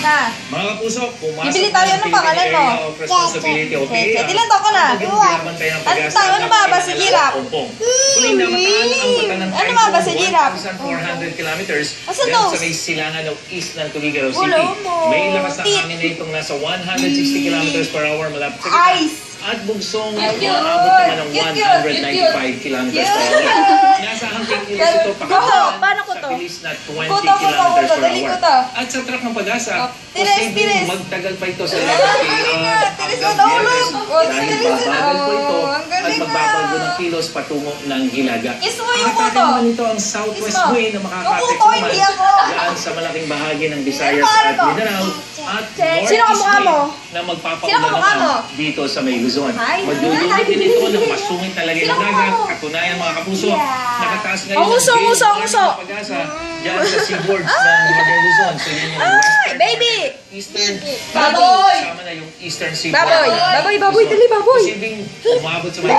na. Mga kapuso, pumasok Bibili tayo ng pangalan mo. Area of Responsibility, okay? Ilan taon ka na? Magiglaban tayo ng pag-asa. Ano ba ba si Giraffe? Muling namataan ang bata ng Ano ba ba si Giraffe? 1,400 kilometers Asan dahil to? sa may silangan ng east ng Tuguegarao City. Gulo mo. May lakas ng hangin na itong nasa 160 kilometers per hour malapit sa gitna. Ice! At bugsong Cute, umaabot naman ng cute, 195 kilometers per hour. Nasa hangking kilos ito Kuto, paano kuto? sa bilis na 20 Kuto, kilometers per dali hour. kuto. At sa truck ng pag-asa, Tiris, posibleng tiris. magtagal pa ito sa Tiris mo nahulog. dahil babagal po ito Oh, ang at galing magbabago na. ng kilos patungo ng Hilaga. Kiss mo yung Ang kuto. naman ito ang southwest Kiss mo. wind na Yung makakapit kuto, naman hindi ako. dyan sa malaking bahagi ng Visayas Ano at to? Mindanao at Sino ang mukha mo? na magpapauna Sino ang mukha mo? naman dito sa may Luzon. Ay, Magdudulot din ito ng masungit talaga Sino ng ang mukha dagat. mo? Katunayan mga kapuso, Yeah. nakataas ngayon Ang uso, gale ang uso, ang warning uso. ng pag-asa dyan sa seaboards ng Northern Luzon. So yun yung western, baby! eastern, Baboy! kasama na yung eastern seaboard. Baboy! Baboy, baboy, dali baboy! Posibleng umabot sa mga